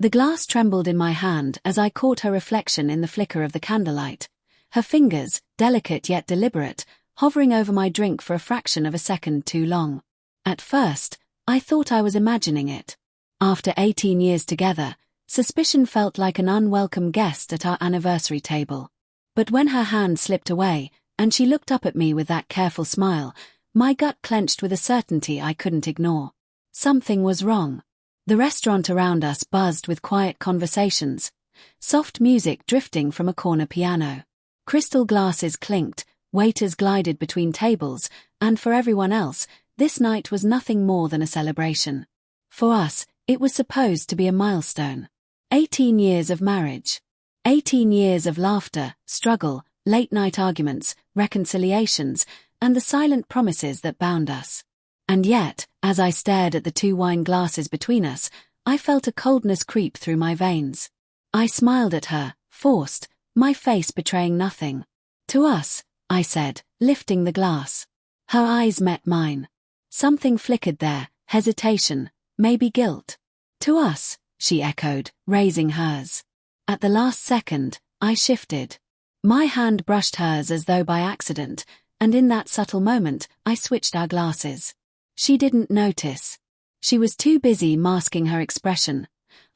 The glass trembled in my hand as I caught her reflection in the flicker of the candlelight, her fingers, delicate yet deliberate, hovering over my drink for a fraction of a second too long. At first, I thought I was imagining it. After 18 years together, suspicion felt like an unwelcome guest at our anniversary table. But when her hand slipped away, and she looked up at me with that careful smile, my gut clenched with a certainty I couldn't ignore. Something was wrong. The restaurant around us buzzed with quiet conversations, soft music drifting from a corner piano. Crystal glasses clinked, waiters glided between tables, and for everyone else, this night was nothing more than a celebration. For us, it was supposed to be a milestone. 18 years of marriage. 18 years of laughter, struggle, late-night arguments, reconciliations, and the silent promises that bound us. And yet, as I stared at the 2 wine glasses between us, I felt a coldness creep through my veins. I smiled at her, forced, my face betraying nothing. "To us," I said, lifting the glass. Her eyes met mine. Something flickered there, hesitation, maybe guilt. "To us," she echoed, raising hers. At the last second, I shifted. My hand brushed hers as though by accident, and in that subtle moment, I switched our glasses. She didn't notice. She was too busy masking her expression,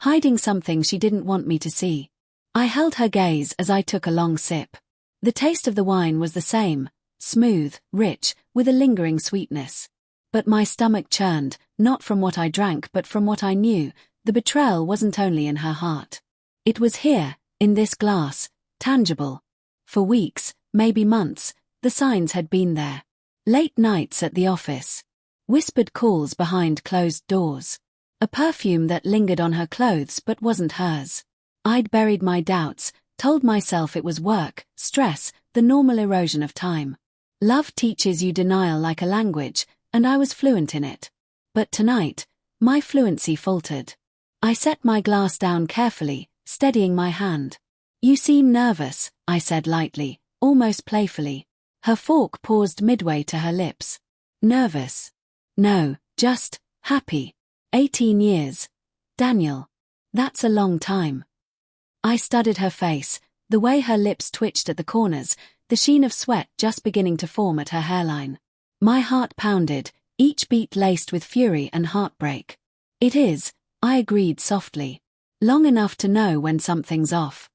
hiding something she didn't want me to see. I held her gaze as I took a long sip. The taste of the wine was the same, smooth, rich, with a lingering sweetness. But my stomach churned, not from what I drank but from what I knew. The betrayal wasn't only in her heart. It was here, in this glass, tangible. For weeks, maybe months, the signs had been there. Late nights at the office. Whispered calls behind closed doors. A perfume that lingered on her clothes but wasn't hers. I'd buried my doubts, told myself it was work, stress, the normal erosion of time. Love teaches you denial like a language, and I was fluent in it. But tonight, my fluency faltered. I set my glass down carefully, steadying my hand. "You seem nervous," I said lightly, almost playfully. Her fork paused midway to her lips. "Nervous? No, just happy. 18 years. Daniel. That's a long time." I studied her face, the way her lips twitched at the corners, the sheen of sweat just beginning to form at her hairline. My heart pounded, each beat laced with fury and heartbreak. "It is," I agreed softly. "Long enough to know when something's off."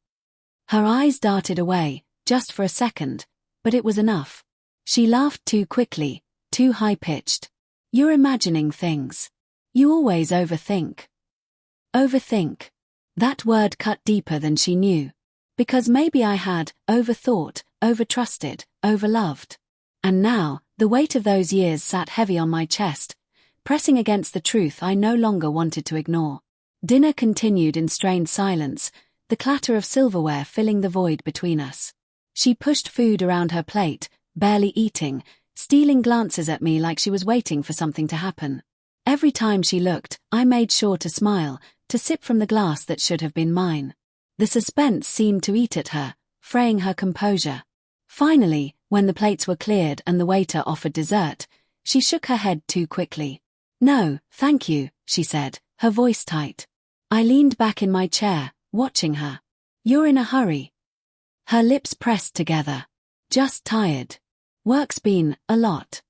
Her eyes darted away, just for a second, but it was enough. She laughed too quickly, too high-pitched. "You're imagining things. You always overthink." Overthink. That word cut deeper than she knew. Because maybe I had overthought, overtrusted, overloved. And now, the weight of those years sat heavy on my chest, pressing against the truth I no longer wanted to ignore. Dinner continued in strained silence, the clatter of silverware filling the void between us. She pushed food around her plate, barely eating, stealing glances at me like she was waiting for something to happen. Every time she looked, I made sure to smile, to sip from the glass that should have been mine. The suspense seemed to eat at her, fraying her composure. Finally, when the plates were cleared and the waiter offered dessert, she shook her head too quickly. "No, thank you," she said, her voice tight. I leaned back in my chair, watching her. "You're in a hurry." Her lips pressed together. "Just tired. Work's been a lot."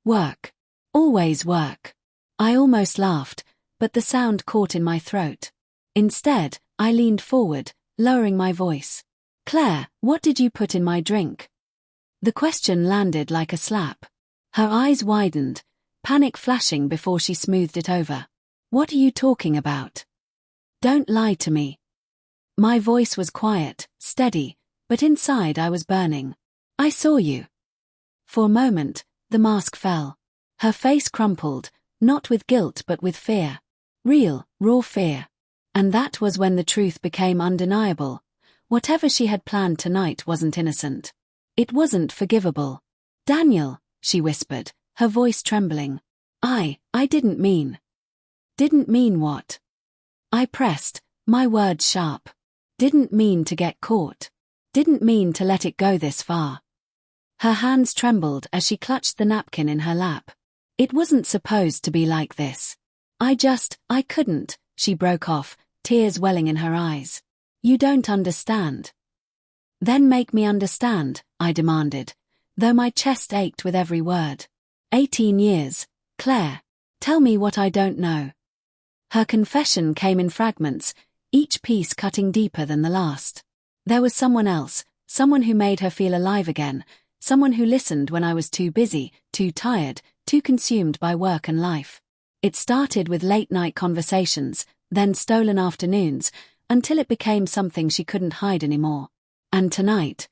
"Work. Always work." I almost laughed, but the sound caught in my throat. Instead, I leaned forward, lowering my voice. "Claire, what did you put in my drink?" The question landed like a slap. Her eyes widened, panic flashing before she smoothed it over. "What are you talking about? Don't lie to me." My voice was quiet, steady, but inside I was burning. "I saw you." For a moment, the mask fell. Her face crumpled, not with guilt but with fear. Real, raw fear. And that was when the truth became undeniable. Whatever she had planned tonight wasn't innocent. It wasn't forgivable. "Daniel," she whispered, her voice trembling. I didn't mean." "Didn't mean what?" I pressed, my words sharp. "Didn't mean to get caught. Didn't mean to let it go this far." Her hands trembled as she clutched the napkin in her lap. "It wasn't supposed to be like this. I couldn't," she broke off, tears welling in her eyes. You don't understand. Then make me understand, I demanded, though my chest ached with every word. 18 years, Claire. Tell me what I don't know. Her confession came in fragments, each piece cutting deeper than the last. There was someone else, someone who made her feel alive again, someone who listened when I was too busy, too tired, too consumed by work and life. It started with late-night conversations, then stolen afternoons, until it became something she couldn't hide anymore. And tonight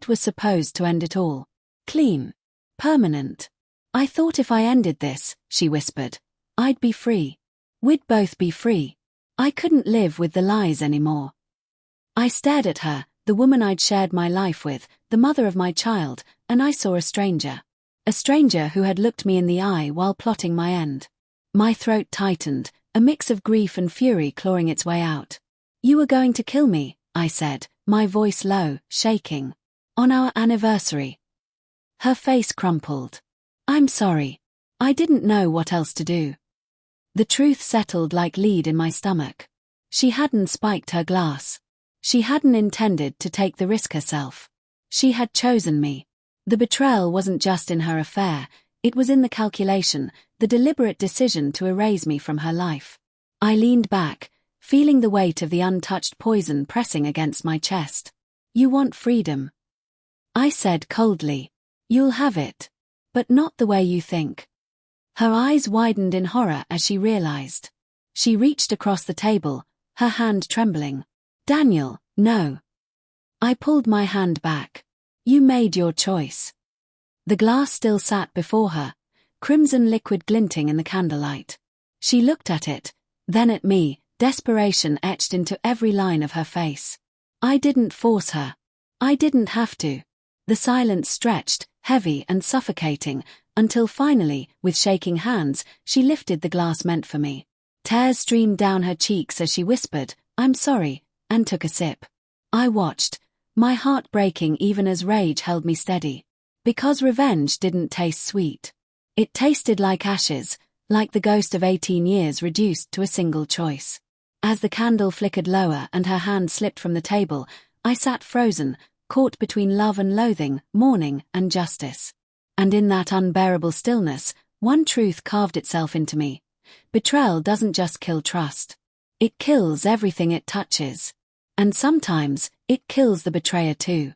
was supposed to end it all. Clean. Permanent. I thought if I ended this, she whispered, I'd be free. We'd both be free. I couldn't live with the lies anymore. I stared at her, the woman I'd shared my life with, the mother of my child, and I saw a stranger. A stranger who had looked me in the eye while plotting my end. My throat tightened, a mix of grief and fury clawing its way out. You were going to kill me, I said, my voice low, shaking. On our anniversary. Her face crumpled. I'm sorry. I didn't know what else to do. The truth settled like lead in my stomach. She hadn't spiked her glass. She hadn't intended to take the risk herself. She had chosen me. The betrayal wasn't just in her affair, it was in the calculation, the deliberate decision to erase me from her life. I leaned back, feeling the weight of the untouched poison pressing against my chest. You want freedom. I said coldly. You'll have it. But not the way you think. Her eyes widened in horror as she realized. She reached across the table, her hand trembling. Daniel, no. I pulled my hand back. You made your choice. The glass still sat before her, crimson liquid glinting in the candlelight. She looked at it, then at me, desperation etched into every line of her face. I didn't force her. I didn't have to. The silence stretched, heavy and suffocating, until finally, with shaking hands, she lifted the glass meant for me. Tears streamed down her cheeks as she whispered, I'm sorry, and took a sip. I watched, my heart breaking even as rage held me steady. Because revenge didn't taste sweet. It tasted like ashes, like the ghost of 18 years reduced to a single choice. As the candle flickered lower and her hand slipped from the table, I sat frozen, caught between love and loathing, mourning and justice. And in that unbearable stillness, one truth carved itself into me. Betrayal doesn't just kill trust. It kills everything it touches. And sometimes, it kills the betrayer too.